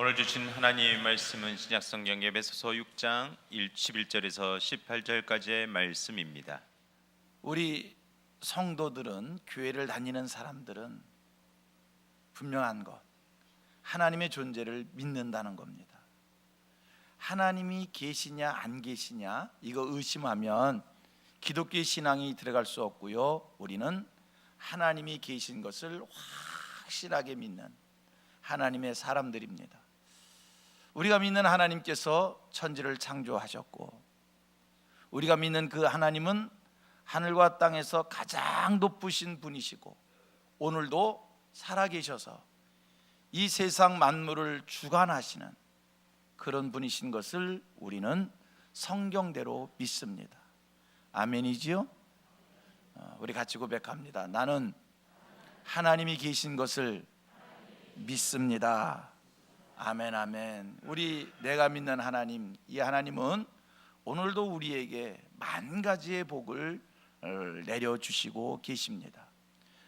오늘 주신 하나님의 말씀은 신약성경 에베소서 6장 11절에서 18절까지의 말씀입니다. 우리 성도들은, 교회를 다니는 사람들은 분명한 것, 하나님의 존재를 믿는다는 겁니다. 하나님이 계시냐 안 계시냐 이거 의심하면 기독교 신앙이 들어갈 수 없고요. 우리는 하나님이 계신 것을 확실하게 믿는 하나님의 사람들입니다. 우리가 믿는 하나님께서 천지를 창조하셨고, 우리가 믿는 그 하나님은 하늘과 땅에서 가장 높으신 분이시고 오늘도 살아계셔서 이 세상 만물을 주관하시는 그런 분이신 것을 우리는 성경대로 믿습니다. 아멘이지요? 우리 같이 고백합니다. 나는 하나님이 계신 것을 믿습니다. 아멘, 아멘. 내가 믿는 하나님, 이 하나님은 오늘도 우리에게 만 가지의 복을 내려주시고 계십니다.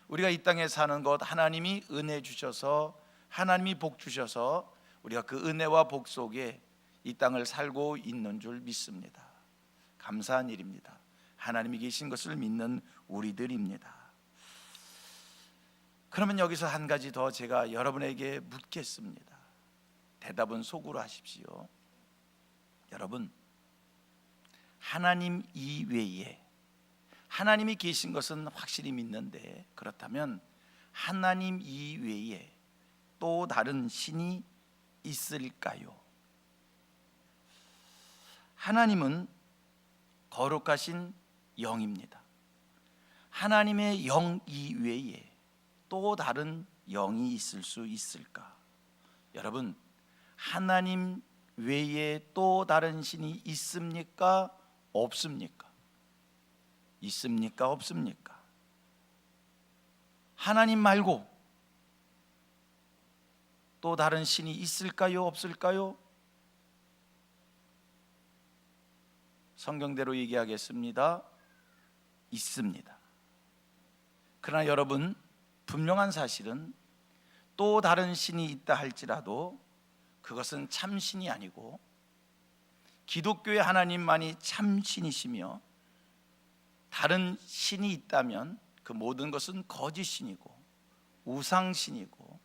우리가 이 땅에 사는 것, 하나님이 은혜 주셔서, 하나님이 복 주셔서 우리가 그 은혜와 복 속에 이 땅을 살고 있는 줄 믿습니다. 감사한 일입니다. 하나님이 계신 것을 믿는 우리들입니다. 그러면 여기서 한 가지 더 제가 여러분에게 묻겠습니다. 대답은 속으로 하십시오. 여러분, 하나님 이외에, 하나님이 계신 것은 확실히 믿는데, 그렇다면 하나님 이외에 또 다른 신이 있을까요? 하나님은 거룩하신 영입니다. 하나님의 영 이외에 또 다른 영이 있을 수 있을까? 여러분, 하나님 외에 또 다른 신이 있습니까? 없습니까? 있습니까? 없습니까? 하나님 말고 또 다른 신이 있을까요? 없을까요? 성경대로 얘기하겠습니다. 있습니다. 그러나 여러분, 분명한 사실은 또 다른 신이 있다 할지라도 그것은 참신이 아니고 기독교의 하나님만이 참신이시며, 다른 신이 있다면 그 모든 것은 거짓신이고 우상신이고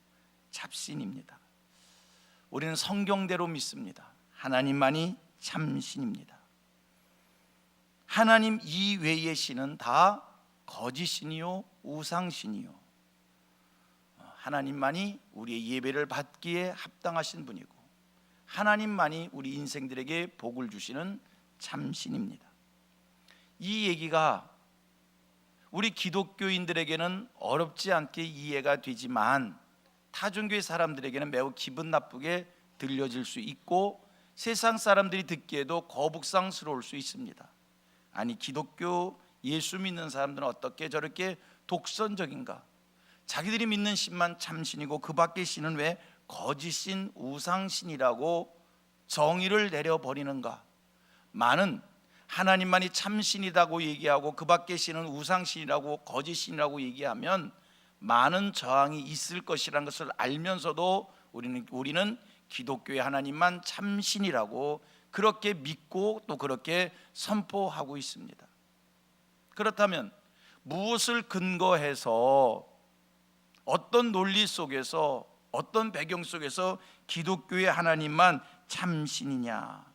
잡신입니다. 우리는 성경대로 믿습니다. 하나님만이 참신입니다. 하나님 이외의 신은 다 거짓신이요 우상신이요, 하나님만이 우리의 예배를 받기에 합당하신 분이고 하나님만이 우리 인생들에게 복을 주시는 참신입니다. 이 얘기가 우리 기독교인들에게는 어렵지 않게 이해가 되지만 타종교의 사람들에게는 매우 기분 나쁘게 들려질 수 있고 세상 사람들이 듣기에도 거북상스러울 수 있습니다. 아니, 기독교 예수 믿는 사람들은 어떻게 저렇게 독선적인가? 자기들이 믿는 신만 참신이고 그 밖의 신은 왜 거짓신 우상신이라고 정의를 내려버리는가? 많은 하나님만이 참신이라고 얘기하고 그 밖의 신은 우상신이라고 거짓신이라고 얘기하면 많은 저항이 있을 것이라는 것을 알면서도 우리는 기독교의 하나님만 참신이라고 그렇게 믿고 또 그렇게 선포하고 있습니다. 그렇다면 무엇을 근거해서, 어떤 논리 속에서, 어떤 배경 속에서 기독교의 하나님만 참신이냐?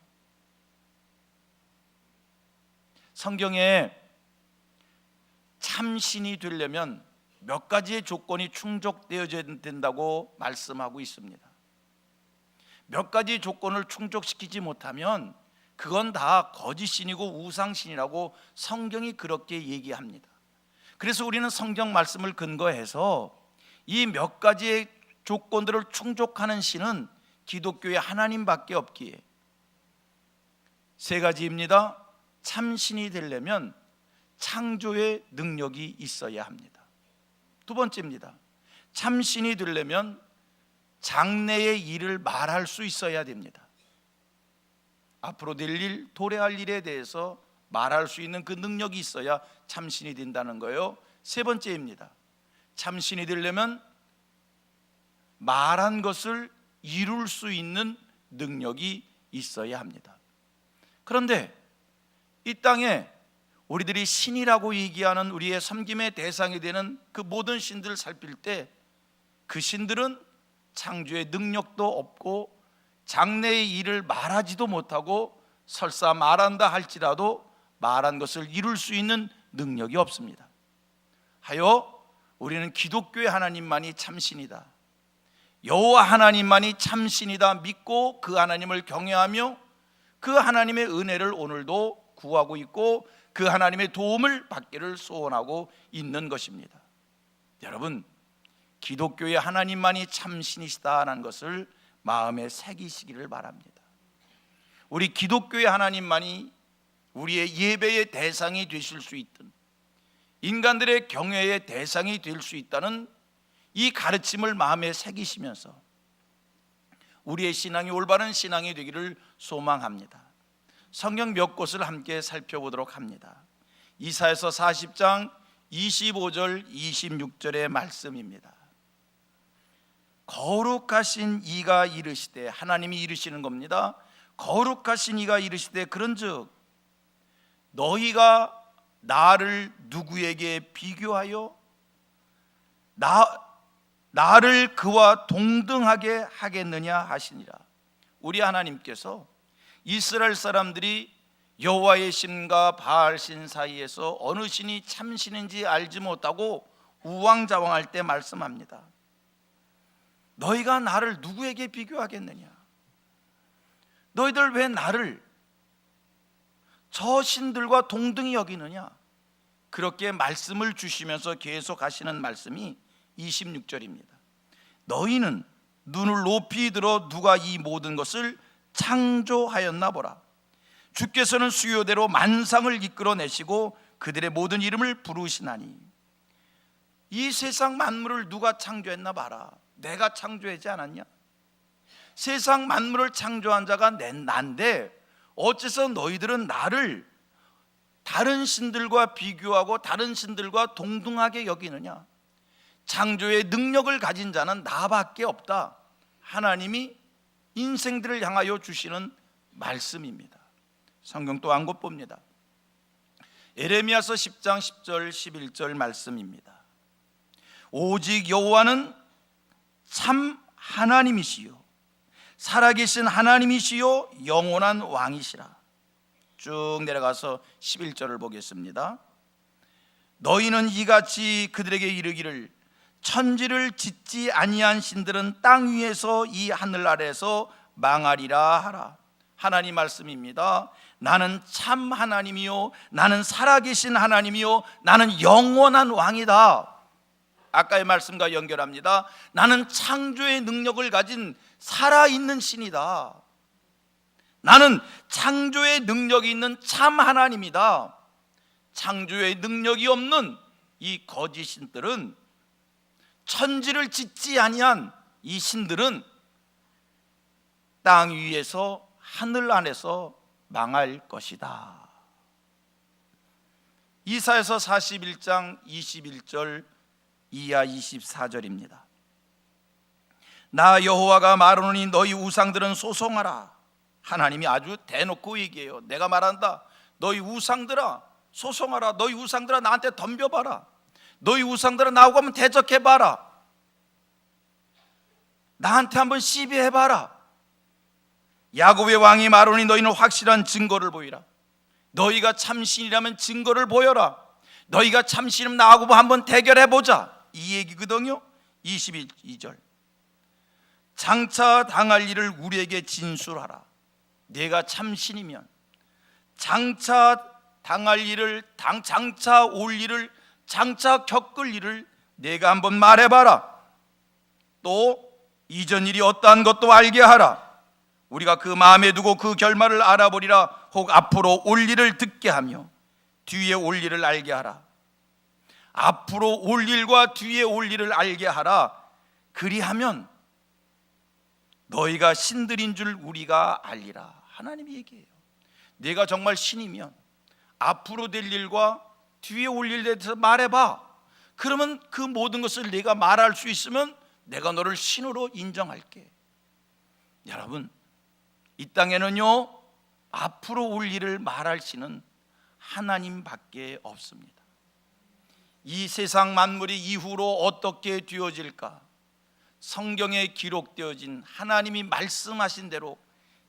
성경에 참신이 되려면 몇 가지의 조건이 충족되어야 된다고 말씀하고 있습니다. 몇 가지 조건을 충족시키지 못하면 그건 다 거짓신이고 우상신이라고 성경이 그렇게 얘기합니다. 그래서 우리는 성경 말씀을 근거해서 이 몇 가지의 조건들을 충족하는 신은 기독교의 하나님밖에 없기에 세 가지입니다. 참신이 되려면 창조의 능력이 있어야 합니다. 두 번째입니다. 참신이 되려면 장래의 일을 말할 수 있어야 됩니다. 앞으로 될 일, 도래할 일에 대해서 말할 수 있는 그 능력이 있어야 참신이 된다는 거예요. 세 번째입니다. 참신이 되려면 말한 것을 이룰 수 있는 능력이 있어야 합니다. 그런데 이 땅에 우리들이 신이라고 얘기하는 우리의 섬김의 대상이 되는 그 모든 신들을 살필 때 그 신들은 창조의 능력도 없고 장래의 일을 말하지도 못하고 설사 말한다 할지라도 말한 것을 이룰 수 있는 능력이 없습니다. 하여 우리는 기독교의 하나님만이 참신이다, 여호와 하나님만이 참신이다 믿고 그 하나님을 경외하며 그 하나님의 은혜를 오늘도 구하고 있고 그 하나님의 도움을 받기를 소원하고 있는 것입니다. 여러분, 기독교의 하나님만이 참신이시다라는 것을 마음에 새기시기를 바랍니다. 우리 기독교의 하나님만이 우리의 예배의 대상이 되실 수 있든 인간들의 경외의 대상이 될 수 있다는 이 가르침을 마음에 새기시면서 우리의 신앙이 올바른 신앙이 되기를 소망합니다. 성경 몇 곳을 함께 살펴보도록 합니다. 이사야서 40장 25절 26절의 말씀입니다. 거룩하신 이가 이르시되, 하나님이 이르시는 겁니다. 거룩하신 이가 이르시되 그런즉 너희가 나를 누구에게 비교하여 나를 그와 동등하게 하겠느냐 하시니라. 우리 하나님께서 이스라엘 사람들이 여호와의 신과 바알 신 사이에서 어느 신이 참신인지 알지 못하고 우왕좌왕할 때 말씀합니다. 너희가 나를 누구에게 비교하겠느냐? 너희들 왜 나를 저 신들과 동등히 여기느냐? 그렇게 말씀을 주시면서 계속 하시는 말씀이 26절입니다. 너희는 눈을 높이 들어 누가 이 모든 것을 창조하였나 보라. 주께서는 수요대로 만상을 이끌어내시고 그들의 모든 이름을 부르시나니 이 세상 만물을 누가 창조했나 봐라. 내가 창조하지 않았냐? 세상 만물을 창조한 자가 난데 어째서 너희들은 나를 다른 신들과 비교하고 다른 신들과 동등하게 여기느냐? 창조의 능력을 가진 자는 나밖에 없다. 하나님이 인생들을 향하여 주시는 말씀입니다. 성경 또 한 곳 봅니다. 에레미야서 10장 10절 11절 말씀입니다. 오직 여호와는 참 하나님이시요 살아계신 하나님이시요 영원한 왕이시라. 쭉 내려가서 11절을 보겠습니다. 너희는 이같이 그들에게 이르기를 천지를 짓지 아니한 신들은 땅 위에서 이 하늘 아래에서 망하리라 하라. 하나님 말씀입니다. 나는 참 하나님이요 나는 살아계신 하나님이요 나는 영원한 왕이다. 아까의 말씀과 연결합니다. 나는 창조의 능력을 가진 살아있는 신이다. 나는 창조의 능력이 있는 참 하나님이다. 창조의 능력이 없는 이 거짓 신들은, 천지를 짓지 아니한 이 신들은 땅 위에서 하늘 안에서 망할 것이다. 이사야서 41장 21절 이하 24절입니다. 나 여호와가 말하노니 너희 우상들은 소송하라. 하나님이 아주 대놓고 얘기해요. 내가 말한다. 너희 우상들아 소송하라. 너희 우상들아 나한테 덤벼봐라. 너희 우상들아 나오고 한번 대적해봐라. 나한테 한번 시비해봐라. 야곱의 왕이 말하노니 너희는 확실한 증거를 보이라. 너희가 참신이라면 증거를 보여라. 너희가 참신이면 나하고 한번 대결해보자. 이 얘기거든요. 22절 장차 당할 일을 우리에게 진술하라. 내가 참신이면 장차 당할 일을, 장차 올 일을, 장차 겪을 일을 내가 한번 말해봐라. 또 이전 일이 어떠한 것도 알게 하라. 우리가 그 마음에 두고 그 결말을 알아보리라. 혹 앞으로 올 일을 듣게 하며 뒤에 올 일을 알게 하라. 앞으로 올 일과 뒤에 올 일을 알게 하라. 그리하면 너희가 신들인 줄 우리가 알리라. 하나님이 얘기해요. 내가 정말 신이면 앞으로 될 일과 뒤에 올 일에 대해서 말해봐. 그러면 그 모든 것을 내가 말할 수 있으면 내가 너를 신으로 인정할게. 여러분, 이 땅에는요 앞으로 올 일을 말할 신은 하나님밖에 없습니다. 이 세상 만물이 이후로 어떻게 되어질까? 성경에 기록되어진 하나님이 말씀하신 대로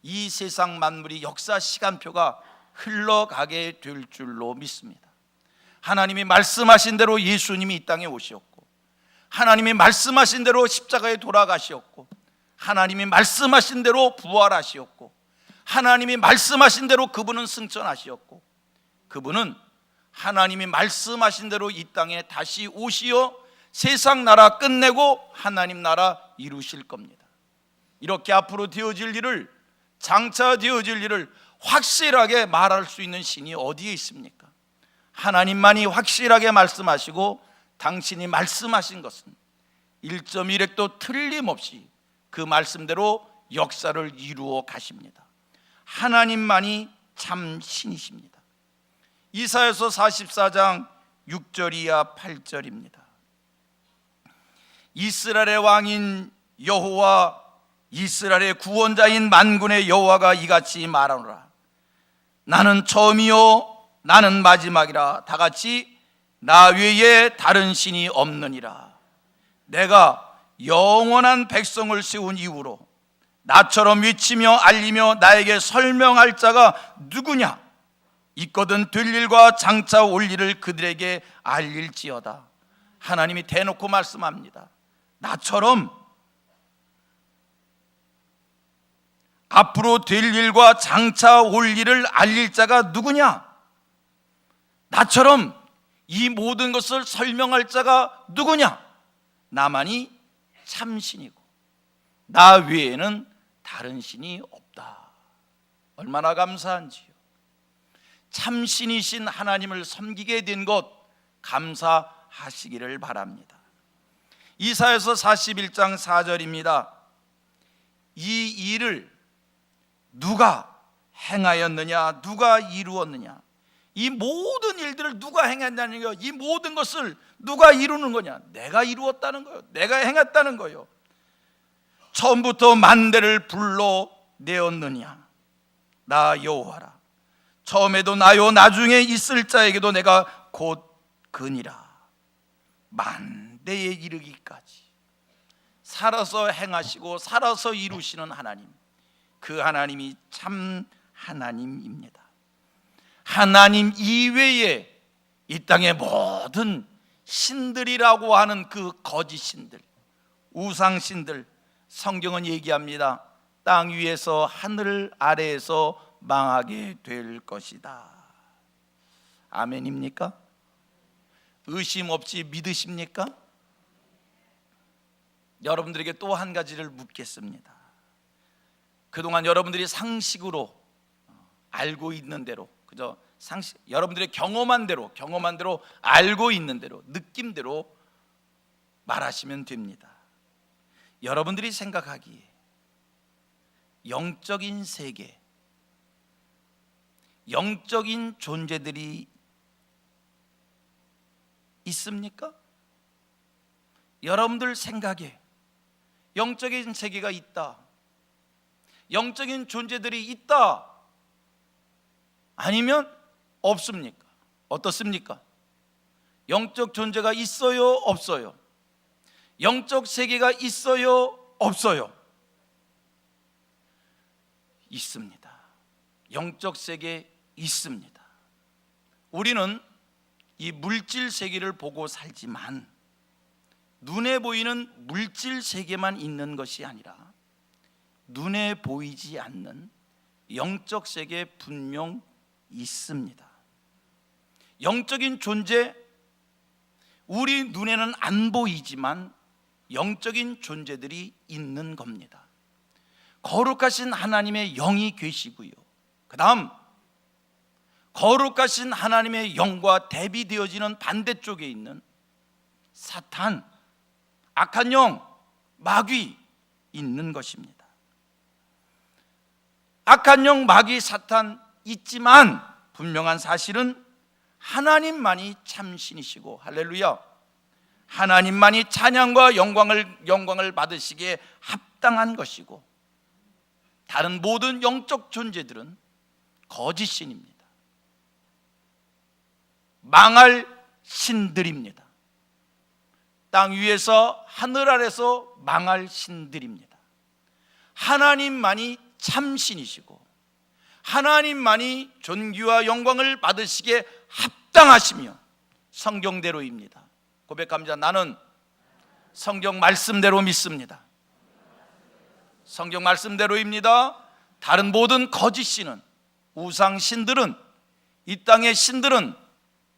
이 세상 만물이 역사 시간표가 흘러가게 될 줄로 믿습니다. 하나님이 말씀하신 대로 예수님이 이 땅에 오셨고, 하나님이 말씀하신 대로 십자가에 돌아가셨고, 하나님이 말씀하신 대로 부활하셨고, 하나님이 말씀하신 대로 그분은 승천하셨고, 그분은 하나님이 말씀하신 대로 이 땅에 다시 오시어 세상 나라 끝내고 하나님 나라 이루실 겁니다. 이렇게 앞으로 되어질 일을, 장차 되어질 일을 확실하게 말할 수 있는 신이 어디에 있습니까? 하나님만이 확실하게 말씀하시고, 당신이 말씀하신 것은 1.1획도 틀림없이 그 말씀대로 역사를 이루어 가십니다. 하나님만이 참 신이십니다. 이사야서 44장 6절 이하 8절입니다. 이스라엘의 왕인 여호와, 이스라엘의 구원자인 만군의 여호와가 이같이 말하노라. 나는 처음이요 나는 마지막이라. 다같이 나 외에 다른 신이 없느니라. 내가 영원한 백성을 세운 이후로 나처럼 외치며 알리며 나에게 설명할 자가 누구냐? 있거든 될 일과 장차 올 일을 그들에게 알릴지어다. 하나님이 대놓고 말씀합니다. 나처럼 앞으로 될 일과 장차 올 일을 알릴 자가 누구냐? 나처럼 이 모든 것을 설명할 자가 누구냐? 나만이 참신이고 나 외에는 다른 신이 없다. 얼마나 감사한지요. 참신이신 하나님을 섬기게 된 것 감사하시기를 바랍니다. 이사야서 41장 4절입니다. 이 일을 누가 행하였느냐? 누가 이루었느냐? 이 모든 일들을 누가 행했다는 거예요. 이 모든 것을 누가 이루는 거냐? 내가 이루었다는 거예요. 내가 행했다는 거예요. 처음부터 만대를 불러내었느냐? 나 여호와라. 처음에도 나요 나중에 있을 자에게도 내가 곧 그니라. 만대에 이르기까지 살아서 행하시고 살아서 이루시는 하나님, 그 하나님이 참 하나님입니다. 하나님 이외에 이 땅의 모든 신들이라고 하는 그 거짓 신들, 우상신들, 성경은 얘기합니다. 땅 위에서 하늘 아래에서 망하게 될 것이다. 아멘입니까? 의심 없이 믿으십니까? 여러분들에게 또 한 가지를 묻겠습니다. 그동안 여러분들이 상식으로 알고 있는 대로, 그저 상식, 여러분들의 경험한 대로 알고 있는 대로, 느낌대로 말하시면 됩니다. 여러분들이 생각하기에 영적인 세계, 영적인 존재들이 있습니까? 여러분들 생각에 영적인 세계가 있다, 영적인 존재들이 있다, 아니면 없습니까? 어떻습니까? 영적 존재가 있어요, 없어요? 영적 세계가 있어요, 없어요? 있습니다. 영적 세계 있습니다. 우리는 이 물질 세계를 보고 살지만 눈에 보이는 물질 세계만 있는 것이 아니라 눈에 보이지 않는 영적 세계 분명 있습니다. 영적인 존재, 우리 눈에는 안 보이지만 영적인 존재들이 있는 겁니다. 거룩하신 하나님의 영이 계시고요, 그 다음 거룩하신 하나님의 영과 대비되어지는 반대쪽에 있는 사탄, 악한 영, 마귀 있는 것입니다. 악한 영, 마귀, 사탄 있지만 분명한 사실은 하나님만이 참신이시고, 할렐루야, 하나님만이 찬양과 영광을 받으시기에 합당한 것이고, 다른 모든 영적 존재들은 거짓 신입니다. 망할 신들입니다. 땅 위에서 하늘 아래서 망할 신들입니다. 하나님만이 참신이시고 하나님만이 존귀와 영광을 받으시기에 합당하시며 성경대로입니다. 고백합니다. 나는 성경 말씀대로 믿습니다. 성경 말씀대로입니다. 다른 모든 거짓 신은, 우상 신들은, 이 땅의 신들은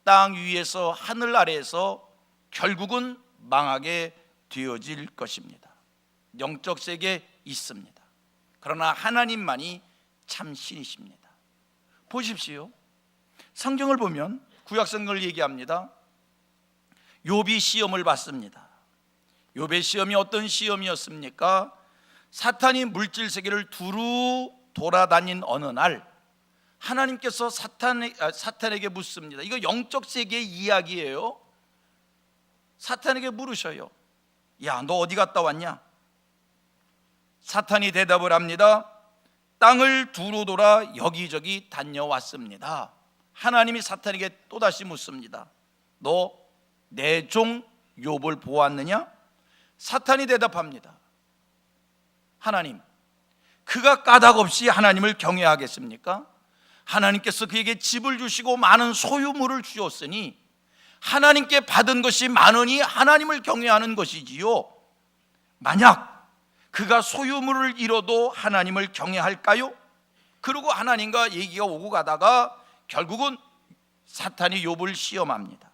땅 위에서 하늘 아래에서 결국은 망하게 되어질 것입니다. 영적 세계에 있습니다. 그러나 하나님만이 참 신이십니다. 보십시오. 성경을 보면 구약 성경을 얘기합니다. 욥이 시험을 받습니다. 욥의 시험이 어떤 시험이었습니까? 사탄이 물질 세계를 두루 돌아다닌 어느 날 하나님께서 사탄에게 묻습니다. 이거 영적 세계의 이야기예요. 사탄에게 물으셔요. 야, 너 어디 갔다 왔냐? 사탄이 대답을 합니다. 땅을 두루 돌아 여기저기 다녀왔습니다. 하나님이 사탄에게 또다시 묻습니다. 너 내 종 욥을 보았느냐? 사탄이 대답합니다. 하나님, 그가 까닭없이 하나님을 경외하겠습니까? 하나님께서 그에게 집을 주시고 많은 소유물을 주었으니 하나님께 받은 것이 많으니 하나님을 경외하는 것이지요. 만약 그가 소유물을 잃어도 하나님을 경외할까요? 그리고 하나님과 얘기가 오고 가다가 결국은 사탄이 욥을 시험합니다.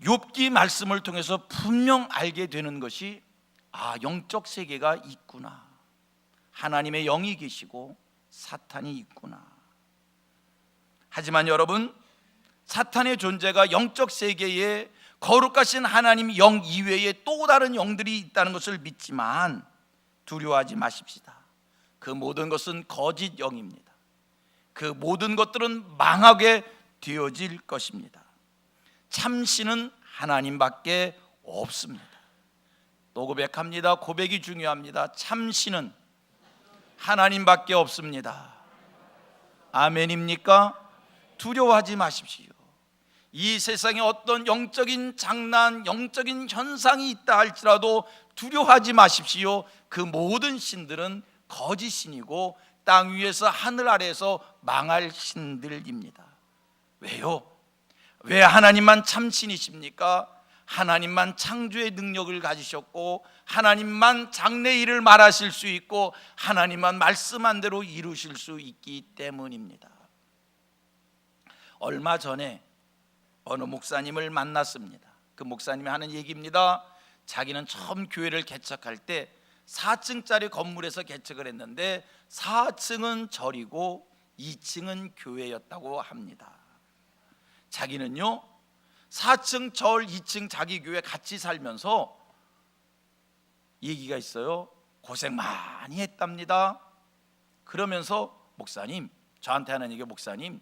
욥기 말씀을 통해서 분명 알게 되는 것이 영적 세계가 있구나. 하나님의 영이 계시고 사탄이 있구나. 하지만 여러분, 사탄의 존재가 영적 세계에 거룩하신 하나님 영 이외에 또 다른 영들이 있다는 것을 믿지만 두려워하지 마십시다. 그 모든 것은 거짓 영입니다. 그 모든 것들은 망하게 되어질 것입니다. 참신은 하나님밖에 없습니다. 또 고백합니다. 고백이 중요합니다. 참신은 하나님밖에 없습니다. 아멘입니까? 두려워하지 마십시오. 이 세상에 어떤 영적인 장난, 영적인 현상이 있다 할지라도 두려워하지 마십시오. 그 모든 신들은 거짓 신이고 땅 위에서 하늘 아래에서 망할 신들입니다. 왜요? 왜 하나님만 참신이십니까? 하나님만 창조의 능력을 가지셨고 하나님만 장래일을 말하실 수 있고 하나님만 말씀한 대로 이루실 수 있기 때문입니다. 얼마 전에 어느 목사님을 만났습니다. 그 목사님이 하는 얘기입니다. 자기는 처음 교회를 개척할 때 4층짜리 건물에서 개척을 했는데 4층은 절이고 2층은 교회였다고 합니다. 자기는요 4층 절 2층 자기 교회 같이 살면서 얘기가 있어요. 고생 많이 했답니다. 그러면서 목사님, 저한테 하는 얘기, 목사님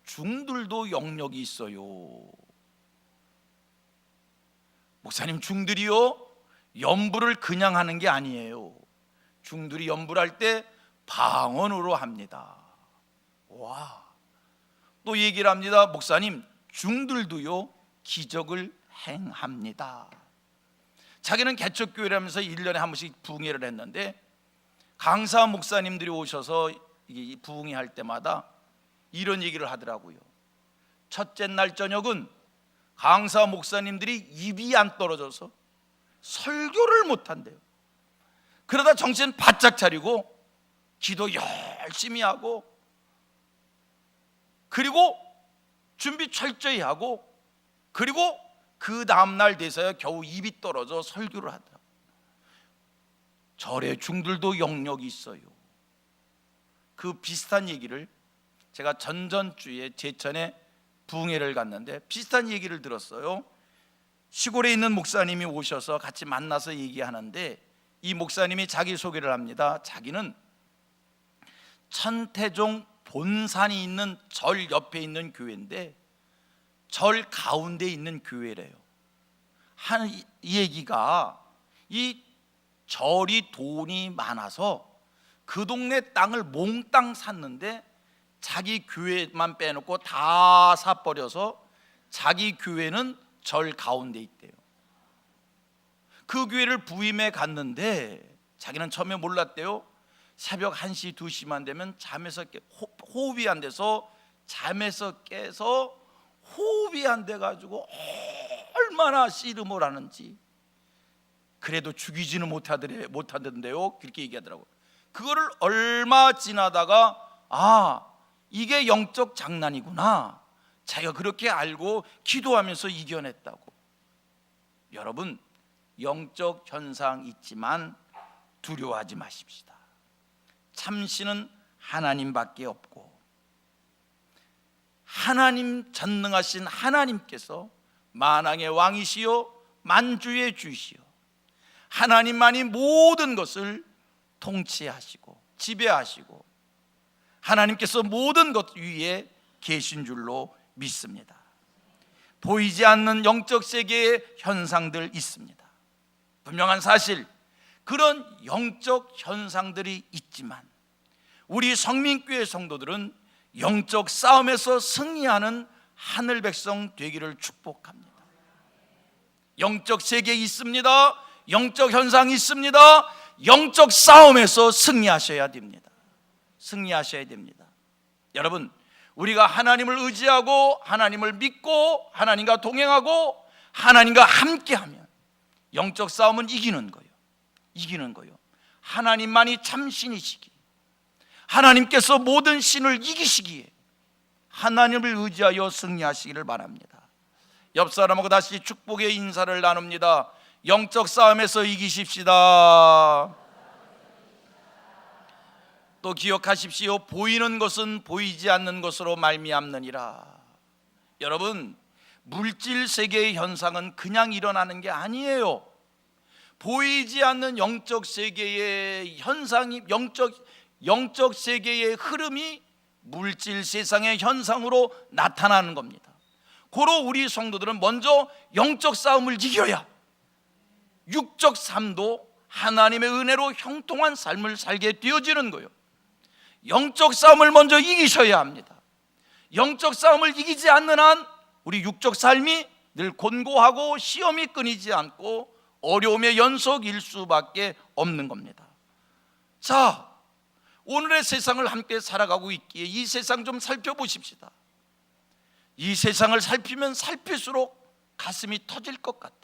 중들도 영역이 있어요. 목사님, 중들이요 연부를 그냥 하는 게 아니에요. 중들이 연부를 할 때 방언으로 합니다. 와. 또 얘기를 합니다. 목사님, 중들도요 기적을 행합니다. 자기는 개척교회라면서 1년에 한 번씩 부흥회를 했는데 강사 목사님들이 오셔서 이 부흥회 할 때마다 이런 얘기를 하더라고요. 첫째 날 저녁은 강사 목사님들이 입이 안 떨어져서 설교를 못한대요. 그러다 정신 바짝 차리고 기도 열심히 하고 그리고 준비 철저히 하고 그리고 그 다음날 돼서야 겨우 입이 떨어져 설교를 하더라고요. 절의 중들도 영역이 있어요. 그 비슷한 얘기를 제가 전전주에 제천에 부흥회를 갔는데 비슷한 얘기를 들었어요. 시골에 있는 목사님이 오셔서 같이 만나서 얘기하는데 이 목사님이 자기 소개를 합니다. 자기는 천태종 본산이 있는 절 옆에 있는 교회인데 절 가운데 있는 교회래요. 이 얘기가 이 절이 돈이 많아서 그 동네 땅을 몽땅 샀는데 자기 교회만 빼놓고 다 사버려서 자기 교회는 절 가운데 있대요. 그 교회를 부임해 갔는데 자기는 처음에 몰랐대요. 새벽 1시 2시만 되면 잠에서 호흡이 안 돼서 잠에서 깨서 호흡이 안 돼가지고 얼마나 씨름을 하는지. 그래도 죽이지는 못하던데요. 그렇게 얘기하더라고요. 그거를 얼마 지나다가 이게 영적 장난이구나, 자기가 그렇게 알고 기도하면서 이겨냈다고. 여러분, 영적 현상 있지만 두려워하지 마십시다. 참신은 하나님밖에 없고 하나님, 전능하신 하나님께서 만왕의 왕이시요 만주의 주시요 하나님만이 모든 것을 통치하시고 지배하시고 하나님께서 모든 것 위에 계신 줄로 믿습니다. 보이지 않는 영적 세계의 현상들 있습니다. 분명한 사실, 그런 영적 현상들이 있지만 우리 성민교회 성도들은 영적 싸움에서 승리하는 하늘 백성 되기를 축복합니다. 영적 세계 있습니다. 영적 현상이 있습니다. 영적 싸움에서 승리하셔야 됩니다. 승리하셔야 됩니다. 여러분, 우리가 하나님을 의지하고 하나님을 믿고 하나님과 동행하고 하나님과 함께하면 영적 싸움은 이기는 거예요. 이기는 거예요. 하나님만이 참신이시기, 하나님께서 모든 신을 이기시기에 하나님을 의지하여 승리하시기를 바랍니다. 옆 사람하고 다시 축복의 인사를 나눕니다. 영적 싸움에서 이기십시다. 또 기억하십시오. 보이는 것은 보이지 않는 것으로 말미암느니라. 여러분, 물질 세계의 현상은 그냥 일어나는 게 아니에요. 보이지 않는 영적 세계의 현상이, 영적 세계의 흐름이 물질 세상의 현상으로 나타나는 겁니다. 고로 우리 성도들은 먼저 영적 싸움을 이겨야 육적 삶도 하나님의 은혜로 형통한 삶을 살게 되어지는 거예요. 영적 싸움을 먼저 이기셔야 합니다. 영적 싸움을 이기지 않는 한 우리 육적 삶이 늘 곤고하고 시험이 끊이지 않고 어려움의 연속일 수밖에 없는 겁니다. 자, 오늘의 세상을 함께 살아가고 있기에 이 세상 좀 살펴보십시다. 이 세상을 살피면 살필수록 가슴이 터질 것 같아요.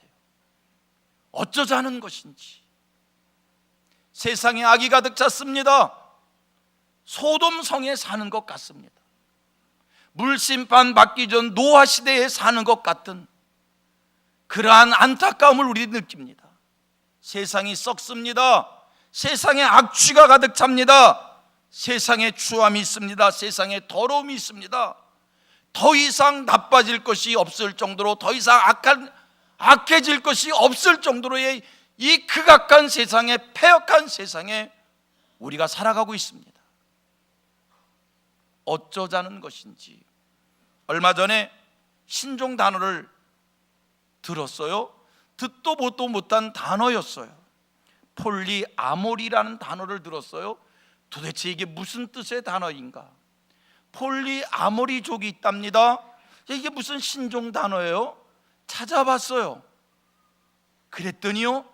어쩌자는 것인지. 세상에 악이 가득 찼습니다. 소돔성에 사는 것 같습니다. 물심판 받기 전 노아 시대에 사는 것 같은 그러한 안타까움을 우리 느낍니다. 세상이 썩습니다. 세상에 악취가 가득 찹니다. 세상에 추함이 있습니다. 세상에 더러움이 있습니다. 더 이상 나빠질 것이 없을 정도로, 더 이상 악해질 것이 없을 정도로의 이 극악한 세상에, 패역한 세상에 우리가 살아가고 있습니다. 어쩌자는 것인지. 얼마 전에 신종 단어를 들었어요. 듣도 보도 못한 단어였어요. 폴리아모리라는 단어를 들었어요. 도대체 이게 무슨 뜻의 단어인가? 폴리아모리족이 있답니다. 이게 무슨 신종 단어예요? 찾아봤어요. 그랬더니요,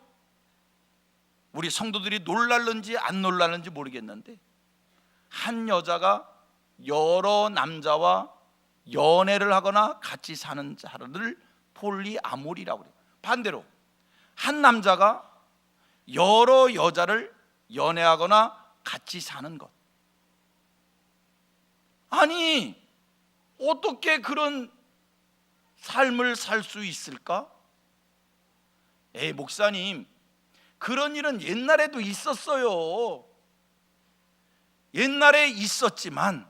우리 성도들이 놀랄는지 안 놀랄는지 모르겠는데 한 여자가 여러 남자와 연애를 하거나 같이 사는 자를 폴리아모리라고 해요. 반대로 한 남자가 여러 여자를 연애하거나 같이 사는 것. 아니, 어떻게 그런 삶을 살 수 있을까? 목사님, 그런 일은 옛날에도 있었어요. 옛날에 있었지만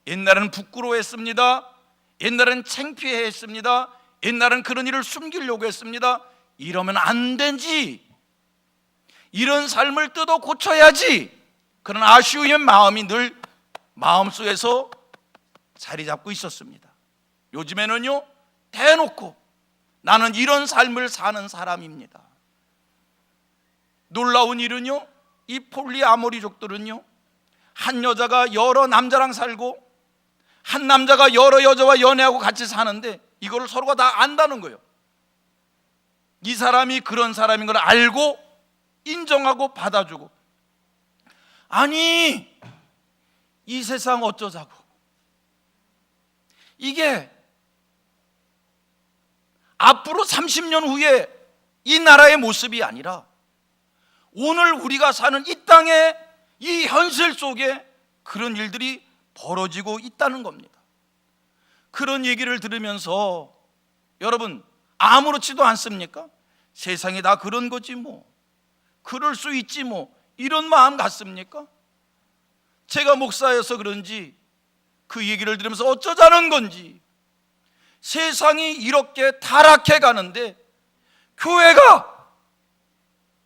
옛날에는 부끄러워했습니다. 옛날에는 창피해했습니다. 옛날에는 그런 일을 숨기려고 했습니다. 이러면 안 되지. 이런 삶을 뜯어 고쳐야지. 그런 아쉬움의 마음이 늘 마음속에서 자리 잡고 있었습니다. 요즘에는요, 대놓고 나는 이런 삶을 사는 사람입니다. 놀라운 일은요, 이 폴리아모리족들은요, 한 여자가 여러 남자랑 살고 한 남자가 여러 여자와 연애하고 같이 사는데 이걸 서로가 다 안다는 거예요. 이 사람이 그런 사람인 걸 알고 인정하고 받아주고. 아니, 이 세상 어쩌자고. 이게 앞으로 30년 후에 이 나라의 모습이 아니라 오늘 우리가 사는 이 땅의 이 현실 속에 그런 일들이 벌어지고 있다는 겁니다. 그런 얘기를 들으면서 여러분 아무렇지도 않습니까? 세상이 다 그런 거지 뭐, 그럴 수 있지 뭐, 이런 마음 같습니까? 제가 목사여서 그런지 그 얘기를 들으면서 어쩌자는 건지, 세상이 이렇게 타락해 가는데 교회가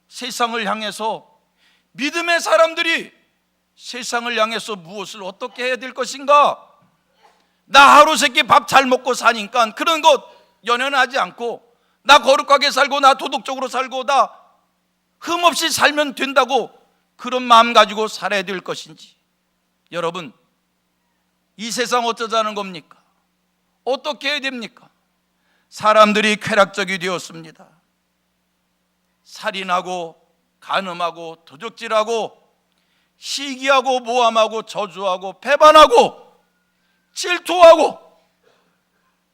세상을 향해서, 믿음의 사람들이 세상을 향해서 무엇을 어떻게 해야 될 것인가? 나 하루 세끼 밥 잘 먹고 사니까 그런 것 연연하지 않고, 나 거룩하게 살고 나 도덕적으로 살고 나 흠없이 살면 된다고 그런 마음 가지고 살아야 될 것인지. 여러분, 이 세상 어쩌자는 겁니까? 어떻게 해야 됩니까? 사람들이 쾌락적이 되었습니다. 살인하고 간음하고 도적질하고 시기하고 모함하고 저주하고 배반하고 질투하고,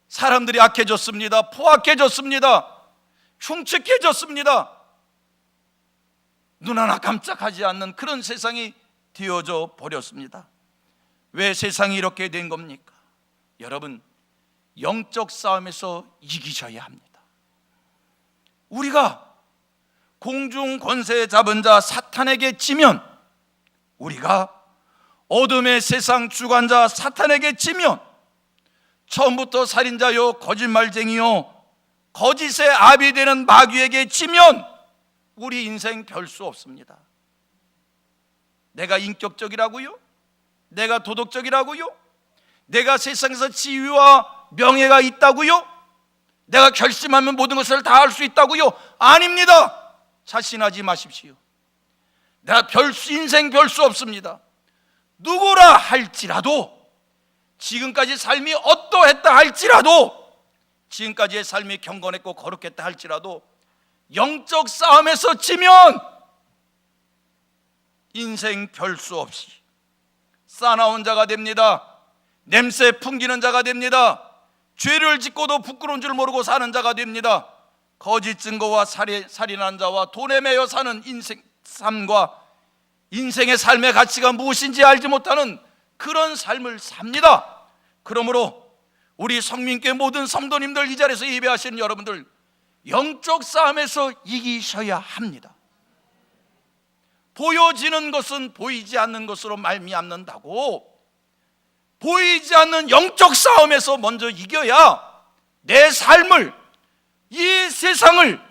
사람들이 악해졌습니다. 포악해졌습니다. 흉측해졌습니다. 눈 하나 깜짝하지 않는 그런 세상이 되어져 버렸습니다. 왜 세상이 이렇게 된 겁니까? 여러분, 영적 싸움에서 이기셔야 합니다. 우리가 공중 권세 잡은 자 사탄에게 지면, 우리가 어둠의 세상 주관자 사탄에게 지면, 처음부터 살인자요 거짓말쟁이요 거짓의 압이 되는 마귀에게 지면 우리 인생 별 수 없습니다. 내가 인격적이라고요? 내가 도덕적이라고요? 내가 세상에서 지위와 명예가 있다고요? 내가 결심하면 모든 것을 다 할 수 있다고요? 아닙니다. 자신하지 마십시오. 내가 인생 별 수 없습니다. 누구라 할지라도, 지금까지 삶이 어떠했다 할지라도, 지금까지의 삶이 경건했고 거룩했다 할지라도 영적 싸움에서 지면 인생 별 수 없이 싸나운 자가 됩니다. 냄새 풍기는 자가 됩니다. 죄를 짓고도 부끄러운 줄 모르고 사는 자가 됩니다. 거짓 증거와 살인한 자와 돈에 매여 사는 인생 삶과 인생의 삶의 가치가 무엇인지 알지 못하는 그런 삶을 삽니다. 그러므로 우리 성민교회 모든 성도님들, 이 자리에서 예배하시는 여러분들, 영적 싸움에서 이기셔야 합니다. 보여지는 것은 보이지 않는 것으로 말미암는다고, 보이지 않는 영적 싸움에서 먼저 이겨야 내 삶을, 이 세상을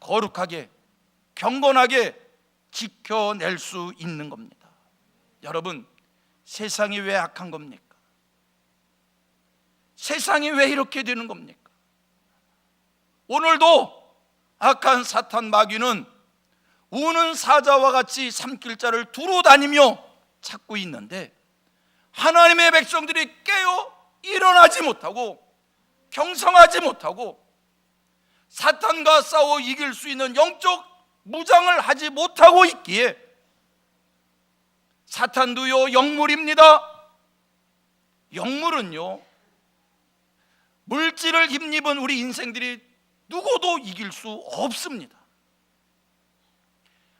거룩하게 경건하게 지켜낼 수 있는 겁니다. 여러분, 세상이 왜 악한 겁니까? 세상이 왜 이렇게 되는 겁니까? 오늘도 악한 사탄 마귀는 우는 사자와 같이 산길자를 두루 다니며 찾고 있는데, 하나님의 백성들이 깨어 일어나지 못하고 경성하지 못하고 사탄과 싸워 이길 수 있는 영적 무장을 하지 못하고 있기에, 사탄도요 영물입니다. 영물은요, 물질을 힘입은 우리 인생들이 누구도 이길 수 없습니다.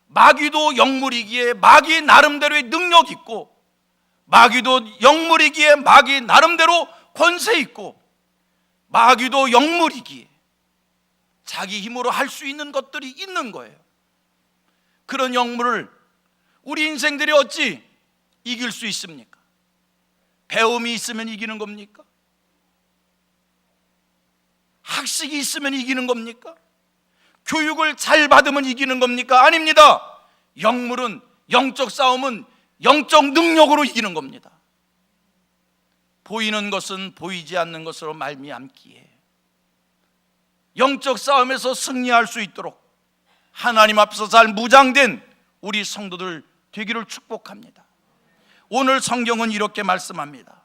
마귀도 영물이기에 마귀 나름대로의 능력 있고, 마귀도 영물이기에 마귀 나름대로 권세 있고, 마귀도 영물이기에 자기 힘으로 할 수 있는 것들이 있는 거예요. 그런 영물을 우리 인생들이 어찌 이길 수 있습니까? 배움이 있으면 이기는 겁니까? 학식이 있으면 이기는 겁니까? 교육을 잘 받으면 이기는 겁니까? 아닙니다. 영물은, 영적 싸움은 영적 능력으로 이기는 겁니다. 보이는 것은 보이지 않는 것으로 말미암기에 영적 싸움에서 승리할 수 있도록 하나님 앞에서 잘 무장된 우리 성도들 되기를 축복합니다. 오늘 성경은 이렇게 말씀합니다.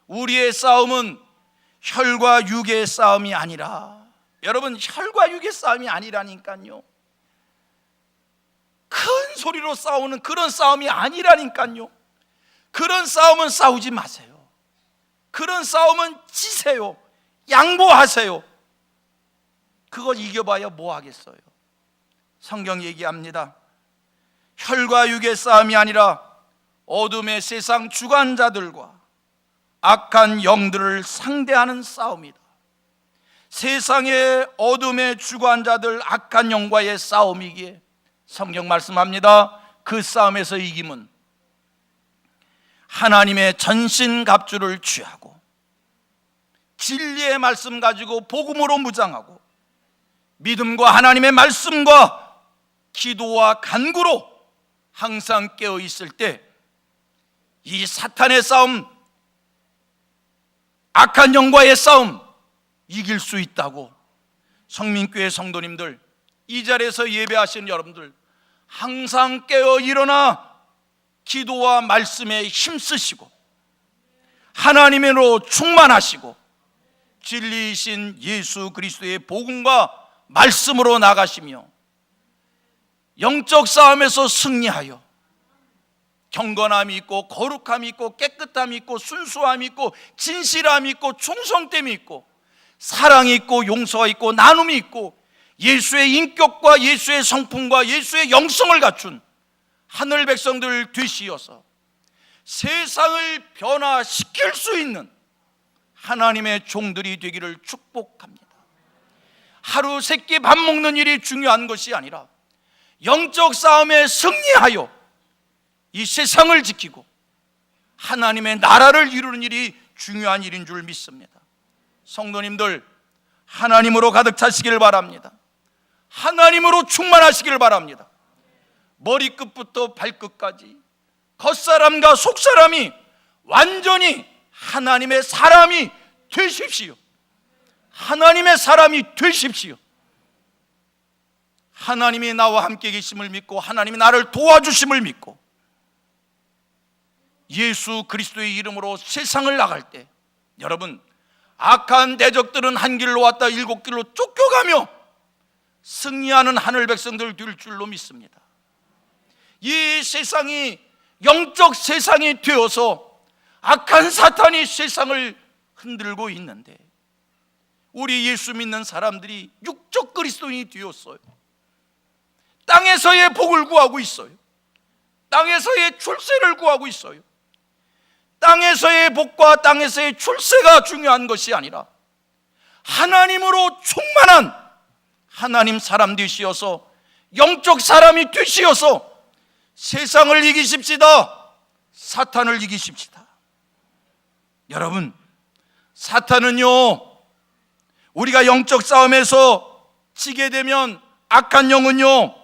우리의 싸움은 혈과 육의 싸움이 아니라, 여러분, 혈과 육의 싸움이 아니라니까요. 큰 소리로 싸우는 그런 싸움이 아니라니까요. 그런 싸움은 싸우지 마세요. 그런 싸움은 지세요. 양보하세요. 그거 이겨봐야 뭐 하겠어요. 성경 얘기합니다. 혈과 육의 싸움이 아니라 어둠의 세상 주관자들과 악한 영들을 상대하는 싸움이다. 세상의 어둠의 주관자들, 악한 영과의 싸움이기에 성경 말씀합니다. 그 싸움에서 이김은 하나님의 전신갑주를 취하고 진리의 말씀 가지고 복음으로 무장하고 믿음과 하나님의 말씀과 기도와 간구로 항상 깨어 있을 때 이 사탄의 싸움, 악한 영과의 싸움 이길 수 있다고. 성민교회 성도님들, 이 자리에서 예배하시는 여러분들, 항상 깨어 일어나 기도와 말씀에 힘쓰시고 하나님으로 충만하시고 진리이신 예수 그리스도의 복음과 말씀으로 나가시며 영적 싸움에서 승리하여 경건함이 있고 거룩함이 있고 깨끗함이 있고 순수함이 있고 진실함이 있고 충성됨이 있고 사랑이 있고 용서가 있고 나눔이 있고 예수의 인격과 예수의 성품과 예수의 영성을 갖춘 하늘 백성들 되시어서 세상을 변화시킬 수 있는 하나님의 종들이 되기를 축복합니다. 하루 세끼 밥 먹는 일이 중요한 것이 아니라 영적 싸움에 승리하여 이 세상을 지키고 하나님의 나라를 이루는 일이 중요한 일인 줄 믿습니다. 성도님들, 하나님으로 가득 차시길 바랍니다. 하나님으로 충만하시길 바랍니다. 머리끝부터 발끝까지 겉사람과 속사람이 완전히 하나님의 사람이 되십시오. 하나님의 사람이 되십시오. 하나님이 나와 함께 계심을 믿고 하나님이 나를 도와주심을 믿고 예수 그리스도의 이름으로 세상을 나갈 때, 여러분, 악한 대적들은 한 길로 왔다 일곱 길로 쫓겨가며 승리하는 하늘 백성들 될 줄로 믿습니다. 이 세상이 영적 세상이 되어서 악한 사탄이 세상을 흔들고 있는데 우리 예수 믿는 사람들이 육적 그리스도인이 되었어요. 땅에서의 복을 구하고 있어요. 땅에서의 출세를 구하고 있어요. 땅에서의 복과 땅에서의 출세가 중요한 것이 아니라 하나님으로 충만한 하나님 사람 되시어서 영적 사람이 되시어서 세상을 이기십시다. 사탄을 이기십시다. 여러분, 사탄은요, 우리가 영적 싸움에서 지게 되면 악한 영은요,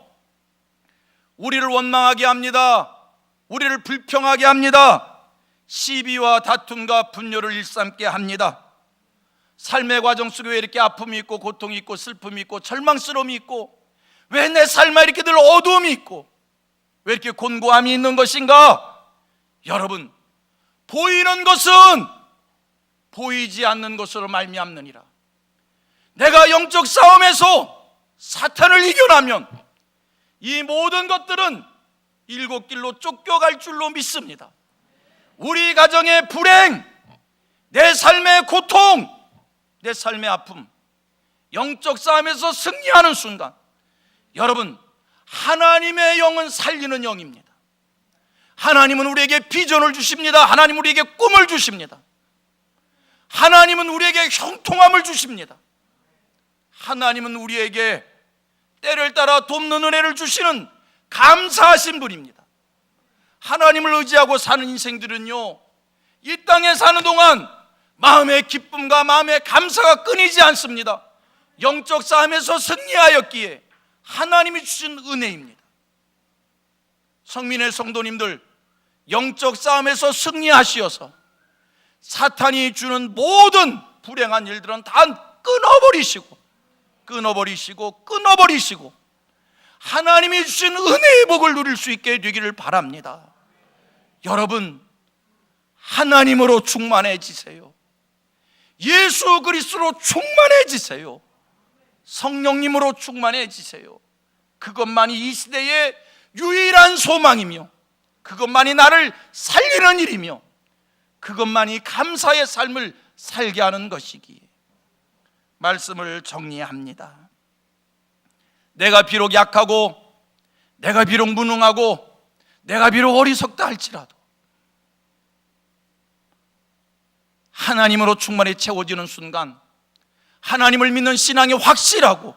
우리를 원망하게 합니다. 우리를 불평하게 합니다. 시비와 다툼과 분열을 일삼게 합니다. 삶의 과정 속에 왜 이렇게 아픔이 있고 고통이 있고 슬픔이 있고 절망스러움이 있고 왜 내 삶에 이렇게 늘 어두움이 있고 왜 이렇게 곤고함이 있는 것인가? 여러분, 보이는 것은 보이지 않는 것으로 말미암느니라. 내가 영적 싸움에서 사탄을 이겨나면 이 모든 것들은 일곱 길로 쫓겨갈 줄로 믿습니다. 우리 가정의 불행, 내 삶의 고통, 내 삶의 아픔, 영적 싸움에서 승리하는 순간, 여러분, 하나님의 영은 살리는 영입니다. 하나님은 우리에게 비전을 주십니다. 하나님은 우리에게 꿈을 주십니다. 하나님은 우리에게 형통함을 주십니다. 하나님은 우리에게 때를 따라 돕는 은혜를 주시는 감사하신 분입니다. 하나님을 의지하고 사는 인생들은요, 이 땅에 사는 동안 마음의 기쁨과 마음의 감사가 끊이지 않습니다. 영적 싸움에서 승리하였기에 하나님이 주신 은혜입니다. 성민의 성도님들, 영적 싸움에서 승리하시어서 사탄이 주는 모든 불행한 일들은 다 끊어버리시고 하나님이 주신 은혜의 복을 누릴 수 있게 되기를 바랍니다. 여러분, 하나님으로 충만해지세요. 예수 그리스도로 충만해지세요. 성령님으로 충만해지세요. 그것만이 이 시대의 유일한 소망이며, 그것만이 나를 살리는 일이며, 그것만이 감사의 삶을 살게 하는 것이기에 말씀을 정리합니다. 내가 비록 약하고, 내가 비록 무능하고, 내가 비록 어리석다 할지라도 하나님으로 충만히 채워지는 순간, 하나님을 믿는 신앙이 확실하고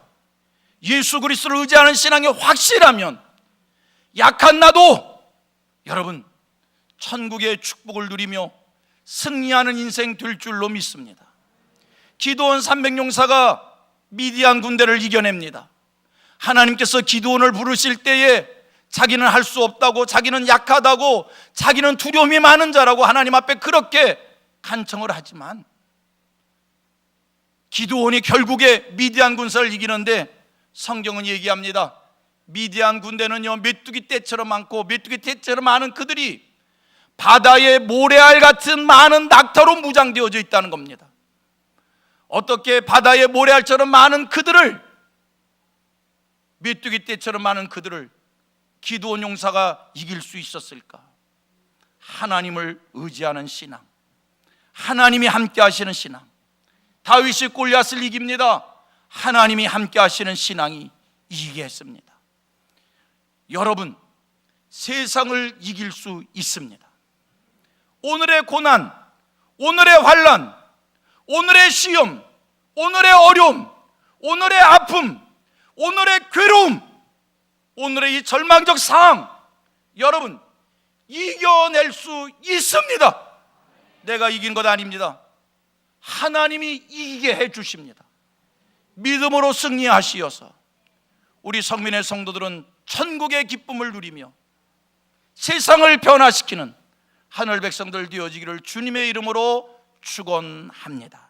예수 그리스도를 의지하는 신앙이 확실하면 약한 나도 여러분 천국의 축복을 누리며 승리하는 인생 될 줄로 믿습니다. 기드온 300용사가 미디안 군대를 이겨냅니다. 하나님께서 기드온을 부르실 때에 자기는 할 수 없다고, 자기는 약하다고, 자기는 두려움이 많은 자라고 하나님 앞에 그렇게 간청을 하지만 기드온이 결국에 미디안 군사를 이기는데 성경은 얘기합니다. 미디안 군대는요 메뚜기 떼처럼 많고, 메뚜기 떼처럼 많은 그들이 바다의 모래알 같은 많은 낙타로 무장되어져 있다는 겁니다. 어떻게 바다의 모래알처럼 많은 그들을, 메뚜기 떼처럼 많은 그들을 기드온 용사가 이길 수 있었을까? 하나님을 의지하는 신앙, 하나님이 함께 하시는 신앙. 다윗이 골리앗을 이깁니다. 하나님이 함께 하시는 신앙이 이기게 했습니다. 여러분, 세상을 이길 수 있습니다. 오늘의 고난, 오늘의 환난, 오늘의 시험, 오늘의 어려움, 오늘의 아픔, 오늘의 괴로움, 오늘의 이 절망적 상황, 여러분 이겨낼 수 있습니다. 내가 이긴 것 아닙니다. 하나님이 이기게 해 주십니다. 믿음으로 승리하시어서 우리 성민의 성도들은 천국의 기쁨을 누리며 세상을 변화시키는 하늘 백성들 되어지기를 주님의 이름으로 축원합니다.